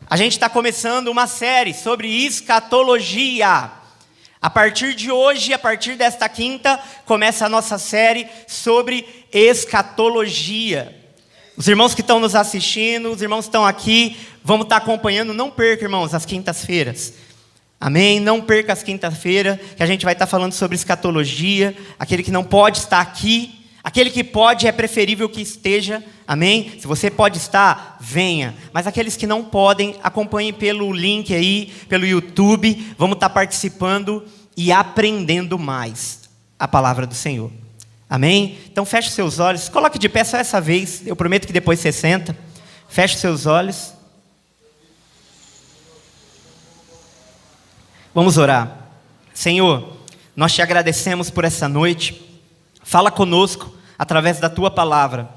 A gente está começando uma série sobre escatologia. A partir de hoje, a partir desta quinta, começa a nossa série sobre escatologia. Os irmãos que estão nos assistindo, os irmãos que estão aqui, vamos estar acompanhando. Não perca, irmãos, as quintas-feiras. Amém? Não perca as quintas-feiras, que a gente vai estar falando sobre escatologia. Aquele que não pode estar aqui, aquele que pode, é preferível que esteja. Amém? Se você pode estar, venha. Mas aqueles que não podem, acompanhem pelo link aí, pelo YouTube. Vamos estar participando e aprendendo mais a palavra do Senhor. Amém? Então feche seus olhos. Coloque de pé só essa vez. Eu prometo que depois você senta. Feche seus olhos. Vamos orar. Senhor, nós te agradecemos por essa noite. Fala conosco através da tua palavra.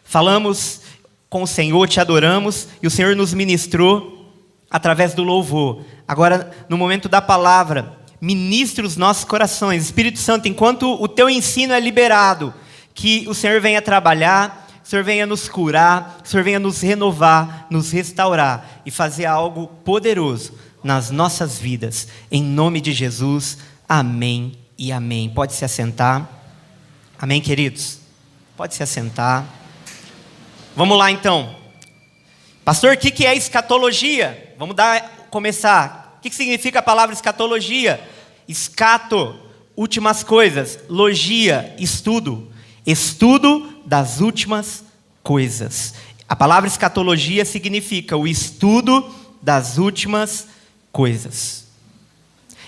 Falamos com o Senhor, te adoramos, e o Senhor nos ministrou através do louvor. Agora, no momento da palavra, ministre os nossos corações. Espírito Santo, enquanto o teu ensino é liberado, que o Senhor venha trabalhar, o Senhor venha nos curar, o Senhor venha nos renovar, nos restaurar e fazer algo poderoso nas nossas vidas. Em nome de Jesus, amém e amém. Pode se assentar. Amém, queridos? Pode se assentar. Vamos lá, então. Pastor, o que é escatologia? Vamos começar. O que significa a palavra escatologia? Escato, últimas coisas. Logia, estudo. Estudo das últimas coisas. A palavra escatologia significa o estudo das últimas coisas.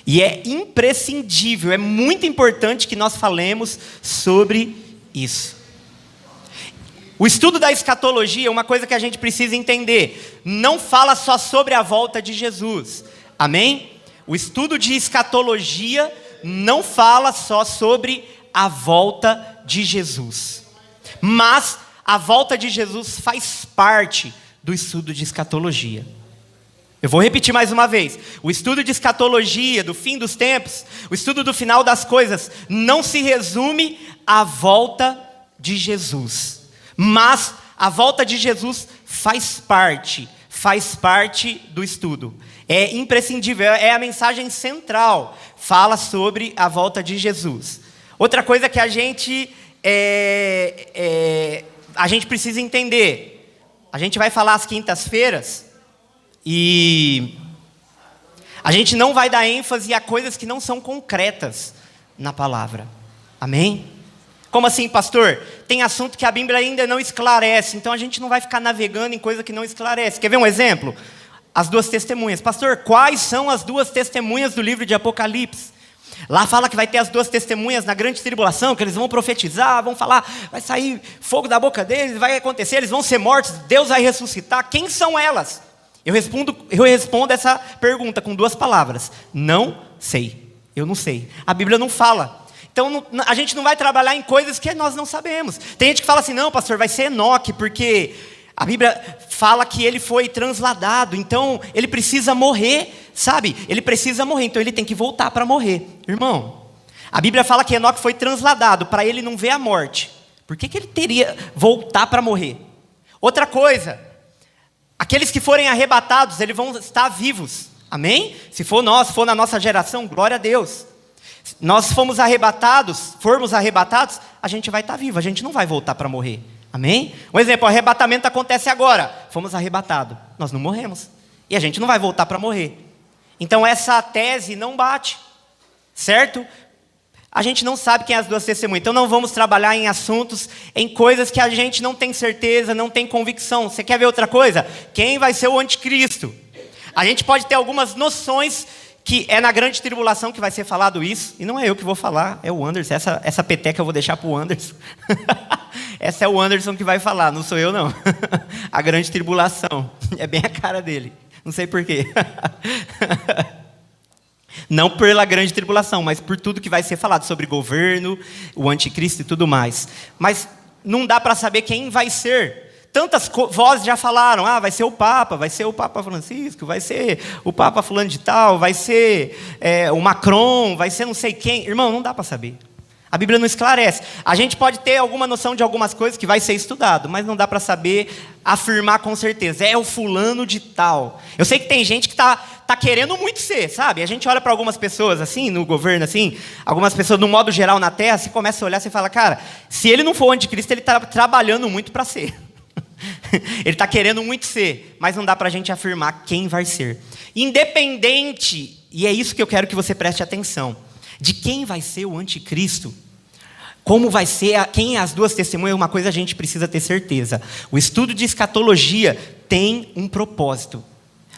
E é imprescindível, é muito importante que nós falemos sobre isso. O estudo da escatologia é uma coisa que a gente precisa entender. Não fala só sobre a volta de Jesus. Amém? O estudo de escatologia não fala só sobre a volta de Jesus. Mas a volta de Jesus faz parte do estudo de escatologia. Eu vou repetir mais uma vez. O estudo de escatologia, do fim dos tempos, o estudo do final das coisas, não se resume à volta de Jesus. Mas a volta de Jesus faz parte do estudo. É imprescindível, é a mensagem central. Fala sobre a volta de Jesus. Outra coisa que a gente precisa entender. A gente vai falar às quintas-feiras. E a gente não vai dar ênfase a coisas que não são concretas na palavra. Amém? Como assim, pastor? Tem assunto que a Bíblia ainda não esclarece, então a gente não vai ficar navegando em coisa que não esclarece. Quer ver um exemplo? As duas testemunhas. Pastor, quais são as duas testemunhas do livro de Apocalipse? Lá fala que vai ter as duas testemunhas na grande tribulação, que eles vão profetizar, vão falar, vai sair fogo da boca deles, vai acontecer, eles vão ser mortos, Deus vai ressuscitar. Quem são elas? Eu respondo essa pergunta com duas palavras. Não sei. Eu não sei. A Bíblia não fala. Então a gente não vai trabalhar em coisas que nós não sabemos. Tem gente que fala assim, não, pastor, vai ser Enoque, porque a Bíblia fala que ele foi transladado, então ele precisa morrer, sabe? Ele precisa morrer, então ele tem que voltar para morrer. Irmão, a Bíblia fala que Enoque foi transladado para ele não ver a morte. Por que ele teria voltar para morrer? Outra coisa, aqueles que forem arrebatados, eles vão estar vivos. Amém? Se for na nossa geração, glória a Deus. Nós formos arrebatados, a gente vai estar vivo, a gente não vai voltar para morrer. Amém? Um exemplo, o arrebatamento acontece agora. Fomos arrebatados, nós não morremos. E a gente não vai voltar para morrer. Então essa tese não bate. Certo? A gente não sabe quem é as duas testemunhas. Então não vamos trabalhar em assuntos, em coisas que a gente não tem certeza, não tem convicção. Você quer ver outra coisa? Quem vai ser o anticristo? A gente pode ter algumas noções, que é na grande tribulação que vai ser falado isso. E não é eu que vou falar, é o Anderson. Essa peteca eu vou deixar para o Anderson. Essa é o Anderson que vai falar, não sou eu não. A grande tribulação. É bem a cara dele. Não sei porquê. Não pela grande tribulação, mas por tudo que vai ser falado sobre governo, o anticristo e tudo mais. Mas não dá para saber quem vai ser. Tantas vozes já falaram, vai ser o Papa Francisco, vai ser o Papa fulano de tal, vai ser o Macron, vai ser não sei quem. Irmão, não dá para saber. A Bíblia não esclarece. A gente pode ter alguma noção de algumas coisas que vai ser estudado, mas não dá para saber afirmar com certeza. É o fulano de tal. Eu sei que tem gente que tá querendo muito ser, sabe? A gente olha para algumas pessoas assim, no governo assim, algumas pessoas no modo geral na Terra, você começa a olhar e fala, cara, se ele não for o anticristo, ele está trabalhando muito para ser. Ele está querendo muito ser, mas não dá para a gente afirmar quem vai ser. Independente, e é isso que eu quero que você preste atenção, de quem vai ser o anticristo, como vai ser, quem é as duas testemunhas, uma coisa a gente precisa ter certeza. O estudo de escatologia tem um propósito.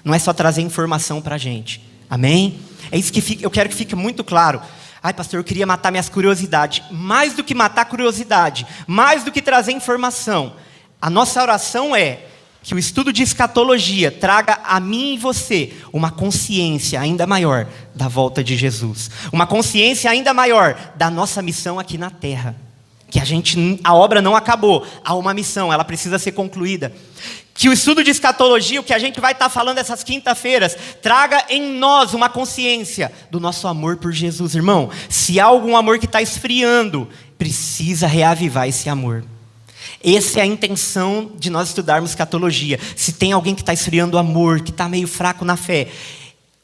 Não é só trazer informação para a gente. Amém? É isso que eu quero que fique muito claro. Ai, pastor, eu queria matar minhas curiosidades. Mais do que matar curiosidade, mais do que trazer informação, a nossa oração é que o estudo de escatologia traga a mim e você uma consciência ainda maior da volta de Jesus. Uma consciência ainda maior da nossa missão aqui na Terra. Que a obra não acabou, há uma missão, ela precisa ser concluída. Que o estudo de escatologia, o que a gente vai estar falando essas quinta-feiras, traga em nós uma consciência do nosso amor por Jesus. Irmão, se há algum amor que está esfriando, precisa reavivar esse amor. Essa é a intenção de nós estudarmos escatologia. Se tem alguém que está esfriando o amor, que está meio fraco na fé,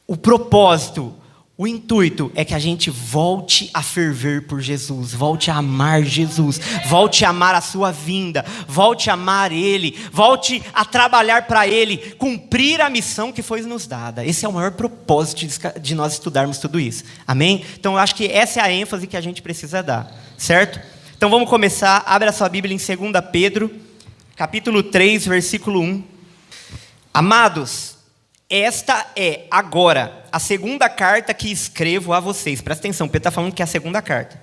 o propósito, o intuito é que a gente volte a ferver por Jesus, volte a amar Jesus, volte a amar a sua vinda, volte a amar Ele, volte a trabalhar para Ele, cumprir a missão que foi nos dada. Esse é o maior propósito de nós estudarmos tudo isso. Amém? Então eu acho que essa é a ênfase que a gente precisa dar, certo? Então vamos começar, abre a sua Bíblia em 2 Pedro, capítulo 3, versículo 1. Amados, esta é agora a segunda carta que escrevo a vocês. Presta atenção, Pedro está falando que é a segunda carta.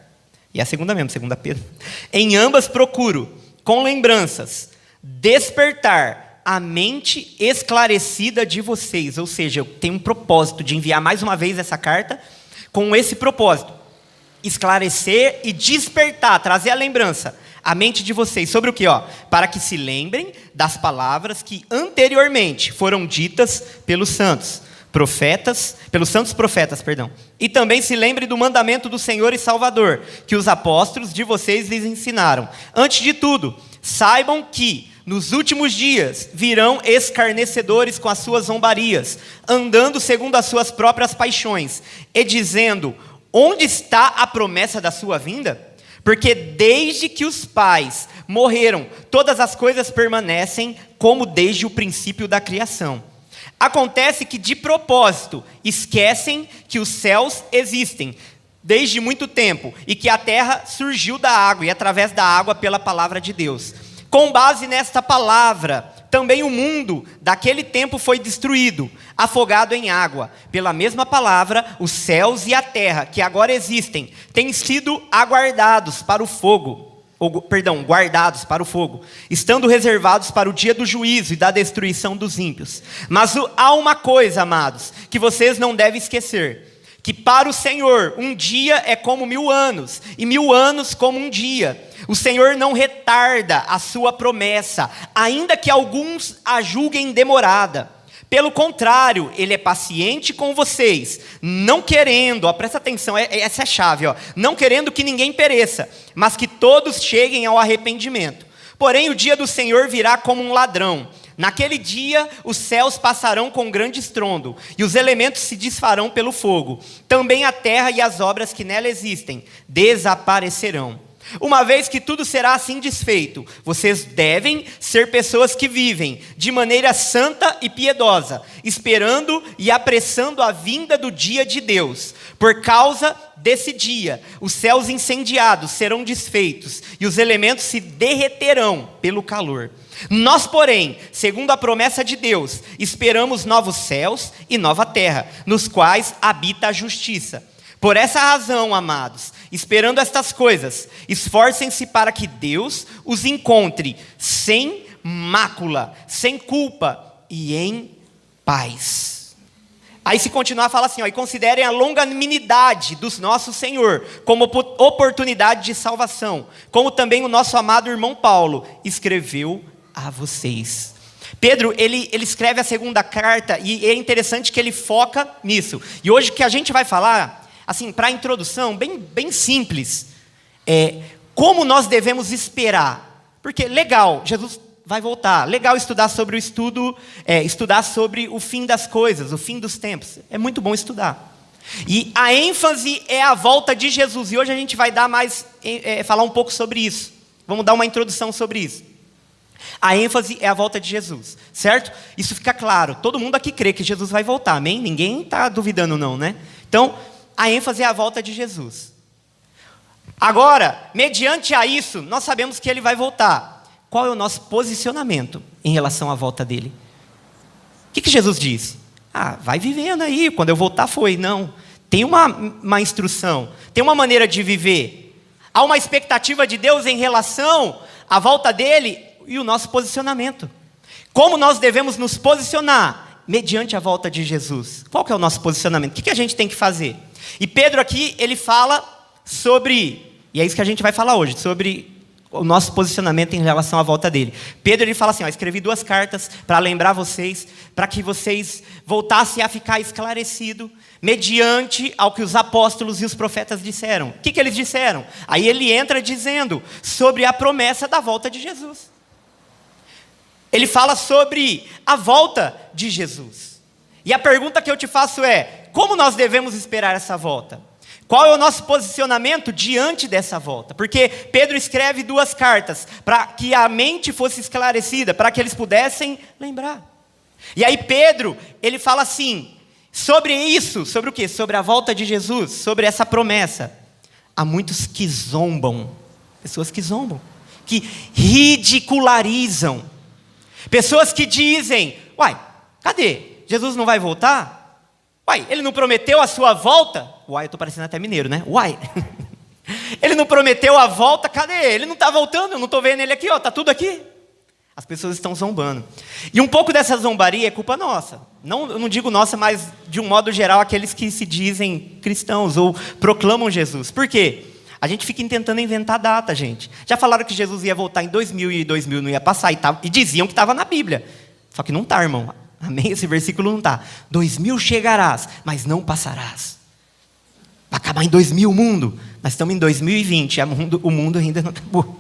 E é a segunda mesmo, 2 Pedro. Em ambas procuro, com lembranças, despertar a mente esclarecida de vocês. Ou seja, eu tenho um propósito de enviar mais uma vez essa carta com esse propósito. Esclarecer e despertar, trazer a lembrança, a mente de vocês, sobre o que? Para que se lembrem das palavras que anteriormente foram ditas pelos santos profetas, e também se lembrem do mandamento do Senhor e Salvador, que os apóstolos de vocês lhes ensinaram. Antes de tudo, saibam que nos últimos dias virão escarnecedores com as suas zombarias, andando segundo as suas próprias paixões, e dizendo: onde está a promessa da sua vinda? Porque desde que os pais morreram, todas as coisas permanecem como desde o princípio da criação. Acontece que, de propósito, esquecem que os céus existem desde muito tempo e que a terra surgiu da água e através da água pela palavra de Deus. Com base nesta palavra, também o mundo daquele tempo foi destruído, afogado em água. Pela mesma palavra, os céus e a terra, que agora existem, têm sido guardados para o fogo, estando reservados para o dia do juízo e da destruição dos ímpios. Mas há uma coisa, amados, que vocês não devem esquecer: que para o Senhor um dia é como 1000 anos, e 1000 anos como um dia. O Senhor não retarda a sua promessa, ainda que alguns a julguem demorada. Pelo contrário, Ele é paciente com vocês, não querendo, presta atenção, essa é a chave, não querendo que ninguém pereça, mas que todos cheguem ao arrependimento. Porém, o dia do Senhor virá como um ladrão. Naquele dia, os céus passarão com grande estrondo, e os elementos se desfarão pelo fogo. Também a terra e as obras que nela existem desaparecerão. Uma vez que tudo será assim desfeito, vocês devem ser pessoas que vivem de maneira santa e piedosa, esperando e apressando a vinda do dia de Deus. Por causa desse dia, os céus incendiados serão desfeitos, e os elementos se derreterão pelo calor. Nós, porém, segundo a promessa de Deus, esperamos novos céus e nova terra, nos quais habita a justiça. Por essa razão, amados, esperando estas coisas, esforcem-se para que Deus os encontre sem mácula, sem culpa e em paz. Aí se continuar, fala assim, e considerem a longanimidade do nosso Senhor como oportunidade de salvação, como também o nosso amado irmão Paulo escreveu a vocês. Pedro, ele escreve a segunda carta, e é interessante que ele foca nisso. E hoje o que a gente vai falar, assim, para a introdução, bem simples, como nós devemos esperar. Porque, legal, Jesus vai voltar. Legal estudar sobre estudar sobre o fim das coisas, o fim dos tempos. É muito bom estudar. E a ênfase é a volta de Jesus. E hoje a gente vai falar um pouco sobre isso. Vamos dar uma introdução sobre isso. A ênfase é a volta de Jesus, certo? Isso fica claro. Todo mundo aqui crê que Jesus vai voltar, amém? Ninguém está duvidando não, né? Então, a ênfase é a volta de Jesus. Agora, mediante a isso, nós sabemos que ele vai voltar. Qual é o nosso posicionamento em relação à volta dele? O que Jesus disse? Vai vivendo aí, quando eu voltar foi. Não, tem uma instrução, tem uma maneira de viver. Há uma expectativa de Deus em relação à volta dele e o nosso posicionamento. Como nós devemos nos posicionar mediante a volta de Jesus? Qual que é o nosso posicionamento? O que a gente tem que fazer? E Pedro aqui, ele fala sobre, e é isso que a gente vai falar hoje, sobre o nosso posicionamento em relação à volta dele. Pedro, ele fala assim, escrevi 2 cartas para lembrar vocês, para que vocês voltassem a ficar esclarecidos, mediante ao que os apóstolos e os profetas disseram. O que eles disseram? Aí ele entra dizendo sobre a promessa da volta de Jesus. Ele fala sobre a volta de Jesus. E a pergunta que eu te faço é, como nós devemos esperar essa volta? Qual é o nosso posicionamento diante dessa volta? Porque Pedro escreve 2 cartas para que a mente fosse esclarecida, para que eles pudessem lembrar. E aí Pedro, ele fala assim, sobre isso, sobre o quê? Sobre a volta de Jesus, sobre essa promessa. Há muitos que zombam, pessoas que zombam, que ridicularizam. Pessoas que dizem, cadê? Jesus não vai voltar? Ele não prometeu a sua volta? Eu estou parecendo até mineiro, né? Ele não prometeu a volta, cadê? Ele não está voltando, eu não estou vendo ele aqui, está tudo aqui. As pessoas estão zombando. E um pouco dessa zombaria é culpa nossa. Eu não digo nossa, mas de um modo geral, aqueles que se dizem cristãos ou proclamam Jesus. Por quê? A gente fica tentando inventar data, gente. Já falaram que Jesus ia voltar em 2000 e 2000 não ia passar, e diziam que estava na Bíblia. Só que não está, irmão. Amém? Esse versículo não está. 2000 chegarás, mas não passarás. Vai acabar em 2000 o mundo. Nós estamos em 2020, o mundo ainda não acabou.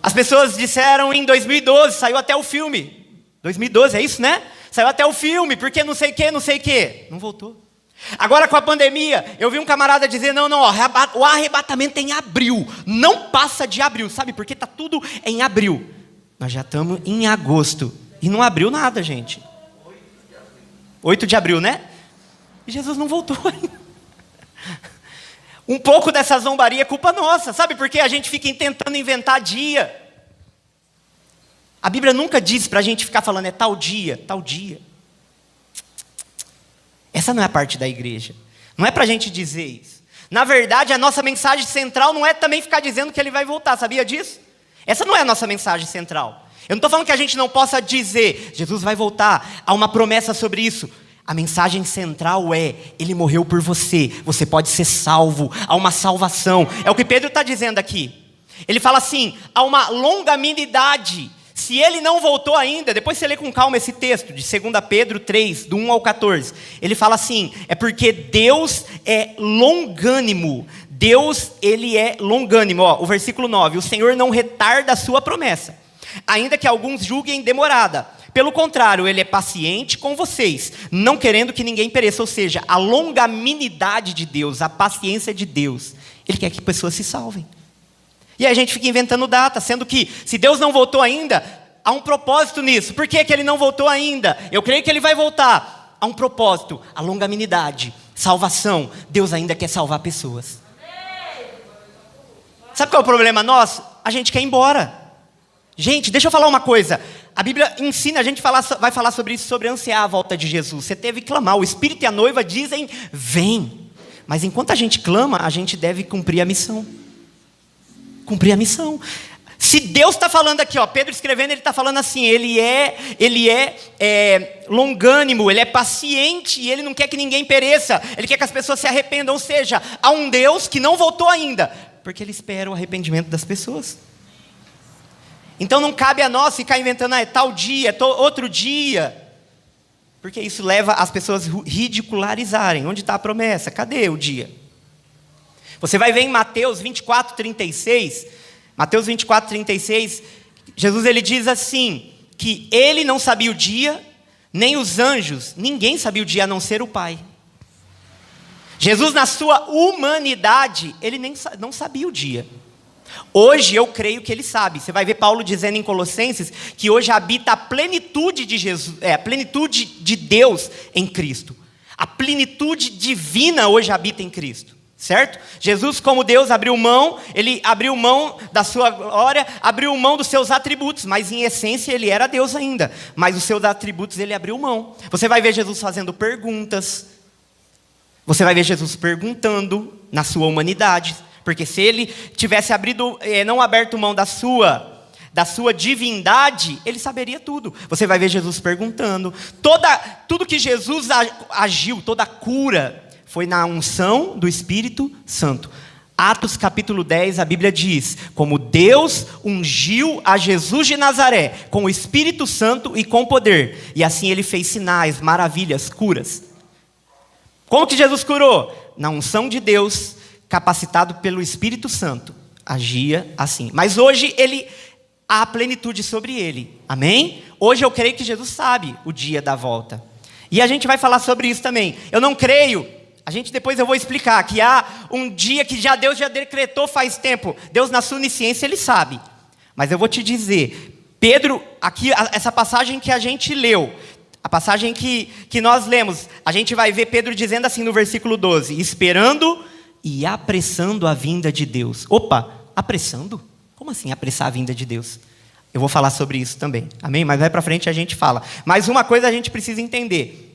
As pessoas disseram em 2012, saiu até o filme. 2012, é isso, né? Saiu até o filme, porque não sei o que. Não voltou. Agora com a pandemia, eu vi um camarada dizer, não, o arrebatamento é em abril. Não passa de abril, sabe? Porque está tudo em abril. Nós já estamos em agosto. E não abriu nada, gente. 8 de abril, né? E Jesus não voltou ainda. Um pouco dessa zombaria é culpa nossa, sabe? Porque a gente fica tentando inventar dia. A Bíblia nunca diz para a gente ficar falando, é tal dia, tal dia. Essa não é a parte da igreja. Não é para a gente dizer isso. Na verdade, a nossa mensagem central não é também ficar dizendo que ele vai voltar, sabia disso? Essa não é a nossa mensagem central. Eu não estou falando que a gente não possa dizer, Jesus vai voltar, há uma promessa sobre isso. A mensagem central é, ele morreu por você, você pode ser salvo, há uma salvação. É o que Pedro está dizendo aqui. Ele fala assim, há uma longanimidade. Se ele não voltou ainda, depois você lê com calma esse texto, de 2 Pedro 3, do 1 ao 14. Ele fala assim, é porque Deus é longânimo. Deus, ele é longânimo. O versículo 9, o Senhor não retarda a sua promessa, ainda que alguns julguem demorada. Pelo contrário, ele é paciente com vocês, não querendo que ninguém pereça. Ou seja, a longanimidade de Deus, a paciência de Deus. Ele quer que pessoas se salvem. E aí a gente fica inventando data, sendo que se Deus não voltou ainda, há um propósito nisso. Por que ele não voltou ainda? Eu creio que ele vai voltar. Há um propósito, a longanimidade, salvação. Deus ainda quer salvar pessoas. Sabe qual é o problema nosso? A gente quer ir embora. Gente, deixa eu falar uma coisa. A Bíblia ensina, a gente vai falar sobre isso, sobre ansiar a volta de Jesus. Você teve que clamar, o Espírito e a noiva dizem, vem. Mas enquanto a gente clama, a gente deve cumprir a missão. Cumprir a missão. Se Deus está falando aqui, Pedro escrevendo, ele está falando assim, ele é longânimo, ele é paciente, e ele não quer que ninguém pereça, ele quer que as pessoas se arrependam. Ou seja, há um Deus que não voltou ainda, porque ele espera o arrependimento das pessoas. Então não cabe a nós ficar inventando, é tal dia, outro dia, porque isso leva as pessoas a ridicularizarem. Onde está a promessa? Cadê o dia? Você vai ver em Mateus 24:36, Mateus 24:36, Jesus ele diz assim, que ele não sabia o dia, nem os anjos, ninguém sabia o dia a não ser o Pai. Jesus na sua humanidade, ele não sabia o dia. Hoje eu creio que ele sabe. Você vai ver Paulo dizendo em Colossenses que hoje habita a plenitude de Jesus, a plenitude de Deus em Cristo. A plenitude divina hoje habita em Cristo, certo? Jesus como Deus abriu mão, ele abriu mão da sua glória, abriu mão dos seus atributos, mas em essência ele era Deus ainda, mas os seus atributos ele abriu mão. Você vai ver Jesus fazendo perguntas, você vai ver Jesus perguntando na sua humanidade, porque se ele tivesse não aberto mão da sua divindade, ele saberia tudo. Você vai ver Jesus perguntando. Tudo que Jesus agiu, toda a cura, foi na unção do Espírito Santo. Atos capítulo 10, a Bíblia diz, como Deus ungiu a Jesus de Nazaré, com o Espírito Santo e com poder. E assim ele fez sinais, maravilhas, curas. Como que Jesus curou? Na unção de Deus, capacitado pelo Espírito Santo, agia assim. Mas hoje há plenitude sobre ele, amém? Hoje eu creio que Jesus sabe o dia da volta. E a gente vai falar sobre isso também. Eu não creio, depois eu vou explicar, que há um dia que Deus já decretou faz tempo. Deus na sua onisciência, ele sabe. Mas eu vou te dizer, Pedro, aqui, essa passagem que a gente leu, a passagem que nós lemos, a gente vai ver Pedro dizendo assim no versículo 12, esperando e apressando a vinda de Deus. Opa, apressando? Como assim apressar a vinda de Deus? Eu vou falar sobre isso também, amém? Mas vai para frente a gente fala. Mas uma coisa a gente precisa entender.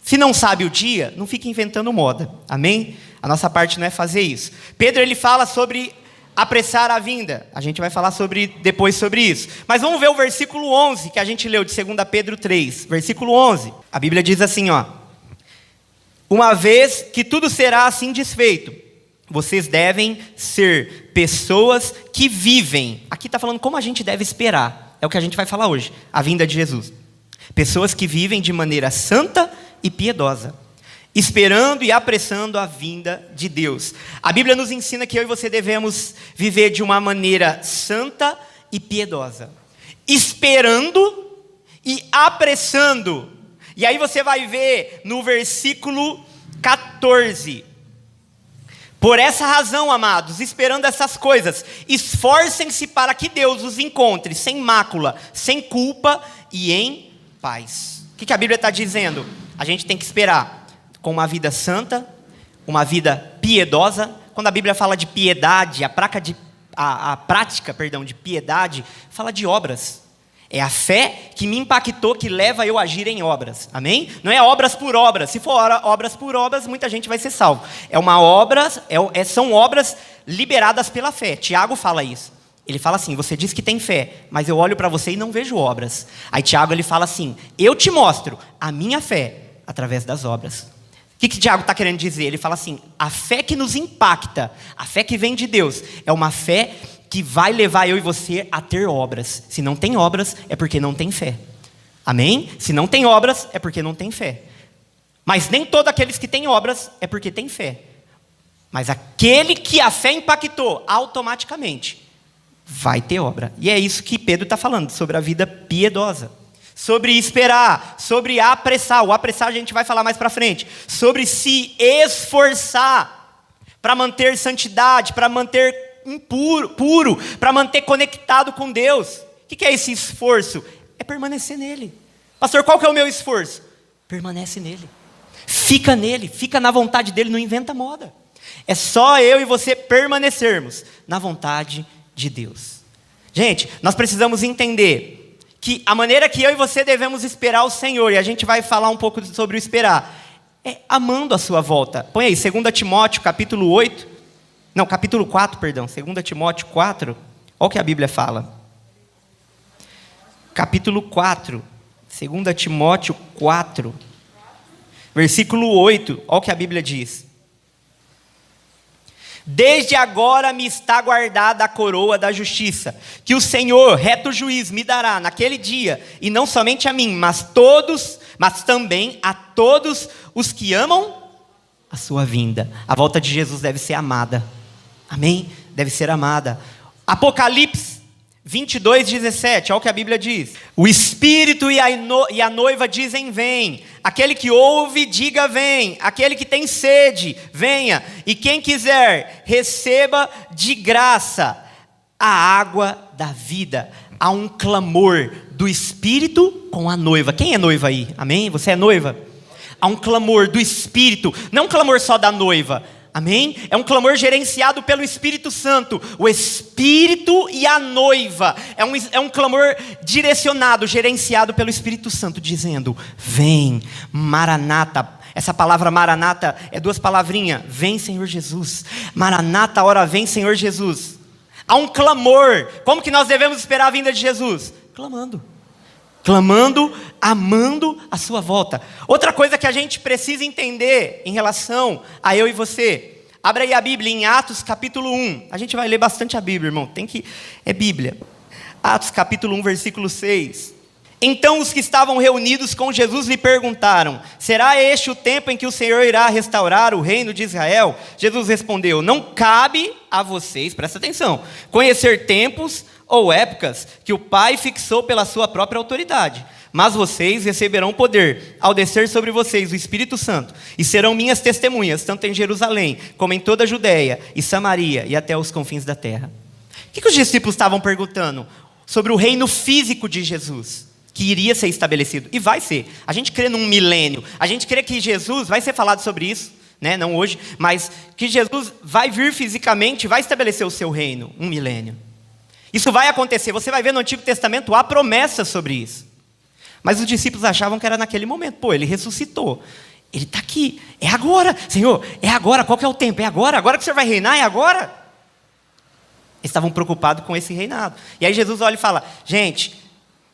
Se não sabe o dia, não fica inventando moda, amém? A nossa parte não é fazer isso. Pedro ele fala sobre apressar a vinda. A gente vai falar depois sobre isso. Mas vamos ver o versículo 11 que a gente leu de 2 Pedro 3. Versículo 11. A Bíblia diz assim, ó. Uma vez que tudo será assim desfeito, vocês devem ser pessoas que vivem. Aqui está falando como a gente deve esperar. É o que a gente vai falar hoje. A vinda de Jesus. Pessoas que vivem de maneira santa e piedosa, esperando e apressando a vinda de Deus. A Bíblia nos ensina que eu e você devemos viver de uma maneira santa e piedosa, esperando e apressando. E aí você vai ver no versículo 14. Por essa razão, amados, esperando essas coisas, esforcem-se para que Deus os encontre sem mácula, sem culpa e em paz. O que a Bíblia está dizendo? A gente tem que esperar com uma vida santa, uma vida piedosa. Quando a Bíblia fala de piedade, a prática de piedade, fala de obras. É a fé que me impactou, que leva eu a agir em obras, amém? Não é obras por obras. Se for obras por obras, muita gente vai ser salvo. São obras liberadas pela fé. Tiago fala isso. Ele fala assim, você diz que tem fé, mas eu olho para você e não vejo obras. Aí Tiago ele fala assim, eu te mostro a minha fé através das obras. O que Tiago está querendo dizer? Ele fala assim, a fé que nos impacta, a fé que vem de Deus, é uma fé que vai levar eu e você a ter obras. Se não tem obras, é porque não tem fé. Amém? Se não tem obras, é porque não tem fé. Mas nem todos aqueles que têm obras, é porque têm fé. Mas aquele que a fé impactou, automaticamente, vai ter obra. E é isso que Pedro está falando, sobre a vida piedosa. Sobre esperar, sobre apressar. O apressar a gente vai falar mais para frente. Sobre se esforçar para manter santidade, para manter puro, para manter conectado com Deus. O que é esse esforço? É permanecer nele. Pastor, qual que é o meu esforço? Permanece nele. Fica nele, fica na vontade dele, não inventa moda. É só eu e você permanecermos na vontade de Deus. Gente, nós precisamos entender que a maneira que eu e você devemos esperar o Senhor, e a gente vai falar um pouco sobre o esperar, é amando a sua volta. Põe aí, 2 Timóteo capítulo 4, 2 Timóteo 4, olha o que a Bíblia fala. Capítulo 4, 2 Timóteo 4, versículo 8, olha o que a Bíblia diz. Desde agora me está guardada a coroa da justiça, que o Senhor, reto juiz, me dará naquele dia, e não somente a mim, mas também a todos os que amam a sua vinda. A volta de Jesus deve ser amada. Amém? Deve ser amada. Apocalipse 22:17, olha o que a Bíblia diz. O Espírito e a noiva dizem vem. Aquele que ouve, diga vem. Aquele que tem sede, venha. E quem quiser, receba de graça a água da vida. Há um clamor do Espírito com a noiva. Quem é noiva aí? Amém? Você é noiva? Há um clamor do Espírito, não um clamor só da noiva. Amém? É um clamor gerenciado pelo Espírito Santo. O Espírito e a noiva. É um clamor direcionado, gerenciado pelo Espírito Santo, dizendo, vem, Maranata. Essa palavra Maranata é duas palavrinhas. Vem, Senhor Jesus. Maranata, ora vem, Senhor Jesus. Há um clamor. Como que nós devemos esperar a vinda de Jesus? Clamando. Clamando, amando a sua volta. Outra coisa que a gente precisa entender em relação a eu e você. Abra aí a Bíblia em Atos capítulo 1. A gente vai ler bastante a Bíblia, irmão. É Bíblia. Atos capítulo 1, versículo 6. Então os que estavam reunidos com Jesus lhe perguntaram, será este o tempo em que o Senhor irá restaurar o reino de Israel? Jesus respondeu, não cabe a vocês, presta atenção, conhecer tempos ou épocas que o Pai fixou pela sua própria autoridade. Mas vocês receberão poder ao descer sobre vocês o Espírito Santo e serão minhas testemunhas, tanto em Jerusalém como em toda a Judeia e Samaria e até os confins da terra. O que os discípulos estavam perguntando? Sobre o reino físico de Jesus, que iria ser estabelecido, e vai ser. A gente crê num milênio, a gente crê que Jesus, vai ser falado sobre isso, né? Não hoje, mas que Jesus vai vir fisicamente, vai estabelecer o seu reino, um milênio. Isso vai acontecer, você vai ver no Antigo Testamento, há promessas sobre isso. Mas os discípulos achavam que era naquele momento. Pô, ele ressuscitou, ele está aqui, é agora, Senhor, é agora, qual que é o tempo? É agora que o Senhor vai reinar, é agora? Eles estavam preocupados com esse reinado. E aí Jesus olha e fala, gente,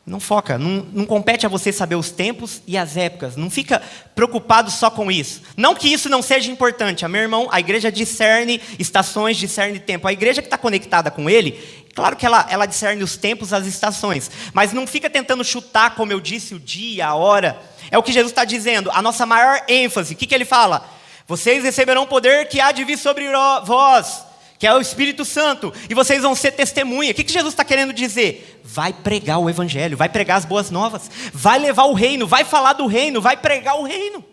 não foca, não compete a você saber os tempos e as épocas. Não fica preocupado só com isso. Não que isso não seja importante. Meu irmão, a igreja discerne estações, discerne tempo. A igreja que está conectada com ele, claro que ela discerne os tempos, as estações. Mas não fica tentando chutar, como eu disse, o dia, a hora. É o que Jesus está dizendo. A nossa maior ênfase. O que ele fala? Vocês receberão poder que há de vir sobre vós, que é o Espírito Santo, e vocês vão ser testemunha. O que Jesus está querendo dizer? Vai pregar o Evangelho, vai pregar as boas novas, vai levar o reino, vai falar do reino, vai pregar o reino.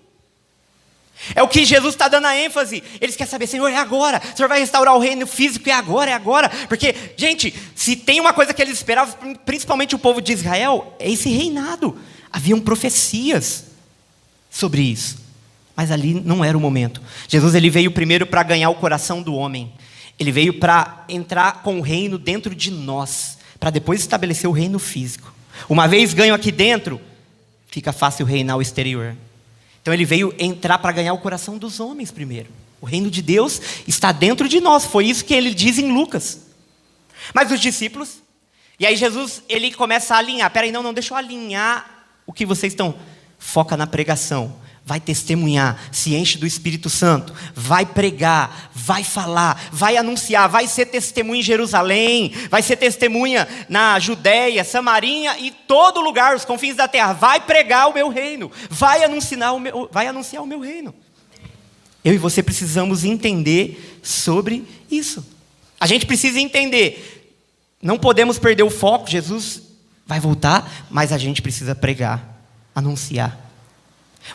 É o que Jesus está dando a ênfase. Eles querem saber, Senhor, é agora, o Senhor vai restaurar o reino físico, é agora. Porque, gente, se tem uma coisa que eles esperavam, principalmente o povo de Israel, é esse reinado. Haviam profecias sobre isso, mas ali não era o momento. Jesus ele veio primeiro para ganhar o coração do homem. Ele veio para entrar com o reino dentro de nós, para depois estabelecer o reino físico. Uma vez ganho aqui dentro, fica fácil reinar o exterior. Então ele veio entrar para ganhar o coração dos homens primeiro. O reino de Deus está dentro de nós, foi isso que ele diz em Lucas. Mas os discípulos, e aí Jesus ele começa a alinhar. Peraí, não, deixa eu alinhar o que vocês estão. Foca na pregação. Vai testemunhar, se enche do Espírito Santo, vai pregar, vai falar, vai anunciar, vai ser testemunha em Jerusalém, vai ser testemunha na Judeia, Samaria e todo lugar, os confins da terra. Vai pregar o meu reino, vai anunciar o meu reino. Eu e você precisamos entender sobre isso. A gente precisa entender, não podemos perder o foco. Jesus vai voltar, mas a gente precisa pregar, anunciar.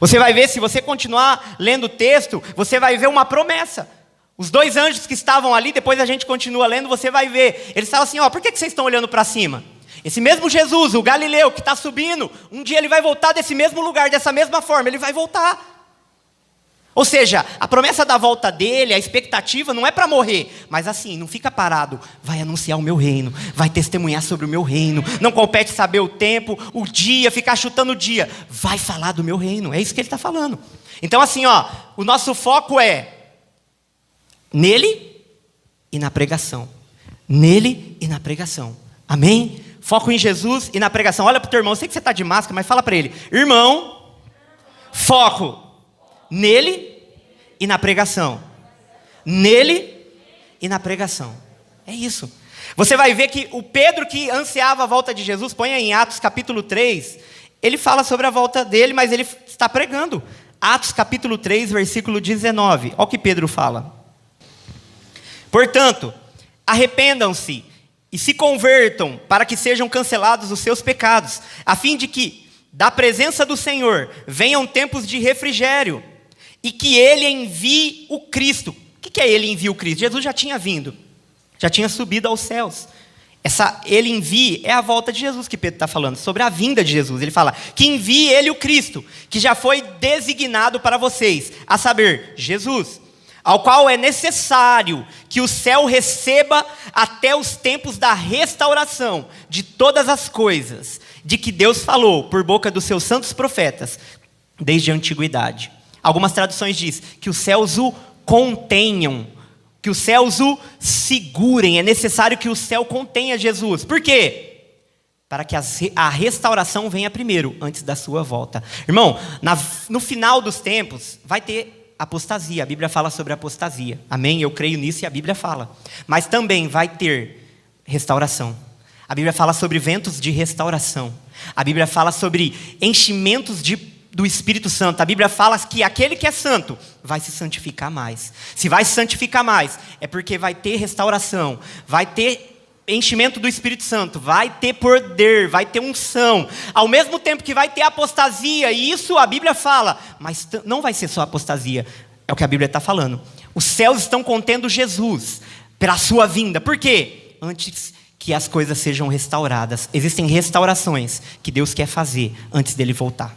Você vai ver, se você continuar lendo o texto, você vai ver uma promessa. Os dois anjos que estavam ali, depois a gente continua lendo, você vai ver. Eles falam assim, por que vocês estão olhando para cima? Esse mesmo Jesus, o Galileu, que está subindo, um dia ele vai voltar desse mesmo lugar, dessa mesma forma, ele vai voltar. Ou seja, a promessa da volta dele, a expectativa não é para morrer, mas assim, não fica parado, vai anunciar o meu reino, vai testemunhar sobre o meu reino, não compete saber o tempo, o dia, ficar chutando o dia, vai falar do meu reino, é isso que ele está falando. Então assim, o nosso foco é nele e na pregação, nele e na pregação, amém? Foco em Jesus e na pregação. Olha para o teu irmão, eu sei que você está de máscara, mas fala para ele, irmão, foco nele e na pregação. Nele e na pregação. É isso. Você vai ver que o Pedro que ansiava a volta de Jesus, põe aí em Atos capítulo 3, ele fala sobre a volta dele, mas ele está pregando. Atos capítulo 3, versículo 19. Olha o que Pedro fala. Portanto, arrependam-se e se convertam para que sejam cancelados os seus pecados, a fim de que, da presença do Senhor, venham tempos de refrigério, e que Ele envie o Cristo. O que é Ele envie o Cristo? Jesus já tinha vindo, já tinha subido aos céus. Ele envie é a volta de Jesus que Pedro está falando, sobre a vinda de Jesus. Ele fala que envie Ele o Cristo, que já foi designado para vocês, a saber, Jesus, ao qual é necessário que o céu receba até os tempos da restauração de todas as coisas, de que Deus falou por boca dos seus santos profetas, desde a antiguidade. Algumas traduções dizem que os céus o contenham, que os céus o segurem. É necessário que o céu contenha Jesus. Por quê? Para que a restauração venha primeiro, antes da sua volta. Irmão, no final dos tempos, vai ter apostasia. A Bíblia fala sobre apostasia. Amém? Eu creio nisso e a Bíblia fala. Mas também vai ter restauração. A Bíblia fala sobre ventos de restauração. A Bíblia fala sobre enchimentos do Espírito Santo. A Bíblia fala que aquele que é santo vai se santificar mais. Se vai se santificar mais, é porque vai ter restauração, vai ter enchimento do Espírito Santo, vai ter poder, vai ter unção. Ao mesmo tempo que vai ter apostasia, e isso a Bíblia fala, mas não vai ser só apostasia, é o que a Bíblia está falando. Os céus estão contendo Jesus pela sua vinda. Por quê? Antes que as coisas sejam restauradas. Existem restaurações que Deus quer fazer antes dele voltar.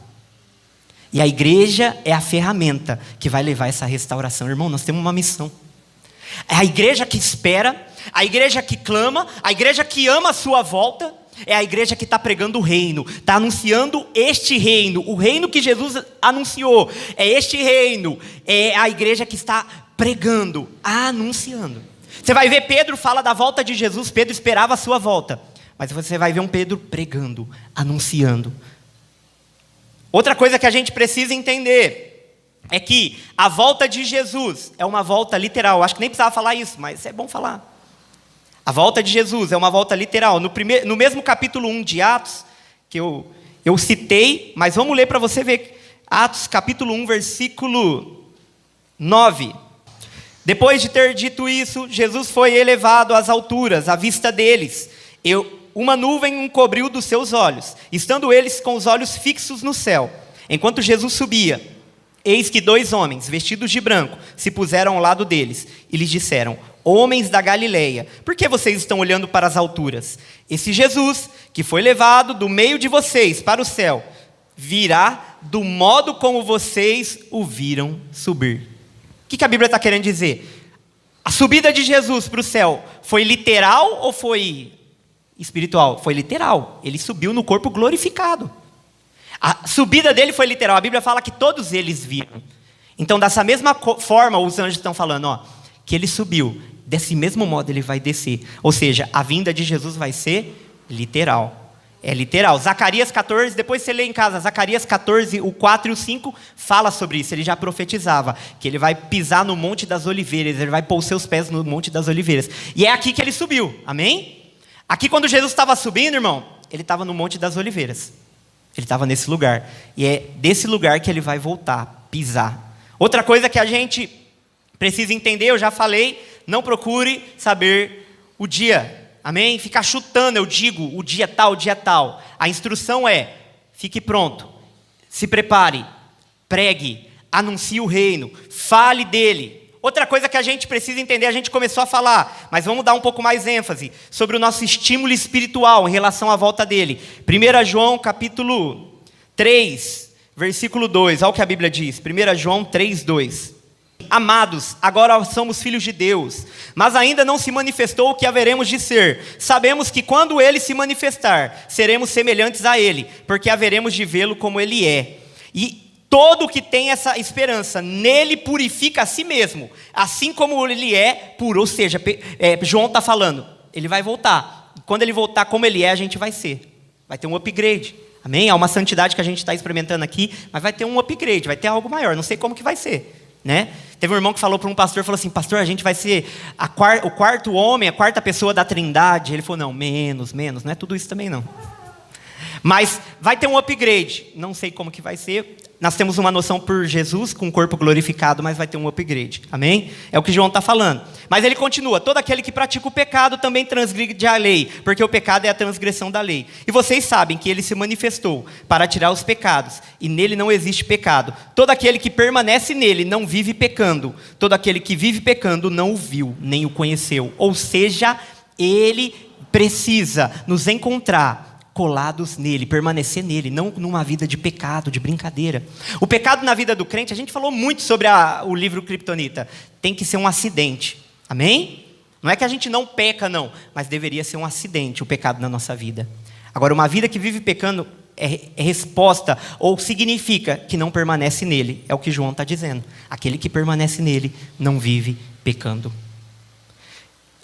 E a igreja é a ferramenta que vai levar essa restauração. Irmão, nós temos uma missão. É a igreja que espera, a igreja que clama, a igreja que ama a sua volta, é a igreja que está pregando o reino, está anunciando este reino, o reino que Jesus anunciou. É este reino, é a igreja que está pregando, anunciando. Você vai ver Pedro fala da volta de Jesus, Pedro esperava a sua volta. Mas você vai ver um Pedro pregando, anunciando. Outra coisa que a gente precisa entender é que a volta de Jesus é uma volta literal. Acho que nem precisava falar isso, mas é bom falar. A volta de Jesus é uma volta literal. No mesmo capítulo 1 de Atos, que eu citei, mas vamos ler para você ver. Atos capítulo 1, versículo 9. Depois de ter dito isso, Jesus foi elevado às alturas, à vista deles. Uma nuvem o cobriu dos seus olhos, estando eles com os olhos fixos no céu. Enquanto Jesus subia, eis que 2 homens, vestidos de branco, se puseram ao lado deles, e lhes disseram: homens da Galileia, por que vocês estão olhando para as alturas? Esse Jesus, que foi levado do meio de vocês para o céu, virá do modo como vocês o viram subir. O que a Bíblia está querendo dizer? A subida de Jesus para o céu foi literal ou foi espiritual? Foi literal. Ele subiu no corpo glorificado. A subida dele foi literal. A Bíblia fala que todos eles viram. Então, dessa mesma forma, os anjos estão falando, que ele subiu. Desse mesmo modo ele vai descer. Ou seja, a vinda de Jesus vai ser literal. É literal. Zacarias 14, depois você lê em casa, Zacarias 14, o 4 e o 5, fala sobre isso. Ele já profetizava que ele vai pisar no Monte das Oliveiras, ele vai pôr os seus pés no Monte das Oliveiras. E é aqui que ele subiu, amém? Aqui quando Jesus estava subindo, irmão, ele estava no Monte das Oliveiras. Ele estava nesse lugar. E é desse lugar que ele vai voltar, pisar. Outra coisa que a gente precisa entender, eu já falei, não procure saber o dia. Amém? Ficar chutando, eu digo, o dia tal, o dia tal. A instrução é, fique pronto, se prepare, pregue, anuncie o reino, fale dele. Outra coisa que a gente precisa entender, a gente começou a falar, mas vamos dar um pouco mais ênfase, sobre o nosso estímulo espiritual em relação à volta dele. 1 João capítulo 3, versículo 2, olha o que a Bíblia diz, 1 João 3, 2. Amados, agora somos filhos de Deus, mas ainda não se manifestou o que haveremos de ser. Sabemos que quando Ele se manifestar, seremos semelhantes a Ele, porque haveremos de vê-lo como Ele é. E todo que tem essa esperança, nele purifica a si mesmo, assim como Ele é puro. Ou seja, João está falando, Ele vai voltar. Quando Ele voltar como Ele é, a gente vai ser. Vai ter um upgrade. Amém? Há uma santidade que a gente está experimentando aqui, mas vai ter um upgrade, vai ter algo maior. Não sei como que vai ser. Né? Teve um irmão que falou para um pastor, falou assim: pastor, a gente vai ser o quarto homem, a quarta pessoa da Trindade. Ele falou: não, menos, não é tudo isso também não. Mas vai ter um upgrade. Não sei como que vai ser. Nós temos uma noção por Jesus, com o corpo glorificado, mas vai ter um upgrade. Amém? É o que João está falando. Mas ele continua. Todo aquele que pratica o pecado também transgride a lei, porque o pecado é a transgressão da lei. E vocês sabem que ele se manifestou para tirar os pecados, e nele não existe pecado. Todo aquele que permanece nele não vive pecando. Todo aquele que vive pecando não o viu, nem o conheceu. Ou seja, ele precisa nos encontrar colados nele, permanecer nele, não numa vida de pecado, de brincadeira. O pecado na vida do crente, a gente falou muito sobre o livro Kryptonita, tem que ser um acidente, amém? Não é que a gente não peca não, mas deveria ser um acidente o pecado na nossa vida. Agora, uma vida que vive pecando é resposta, ou significa que não permanece nele, é o que João está dizendo. Aquele que permanece nele não vive pecando.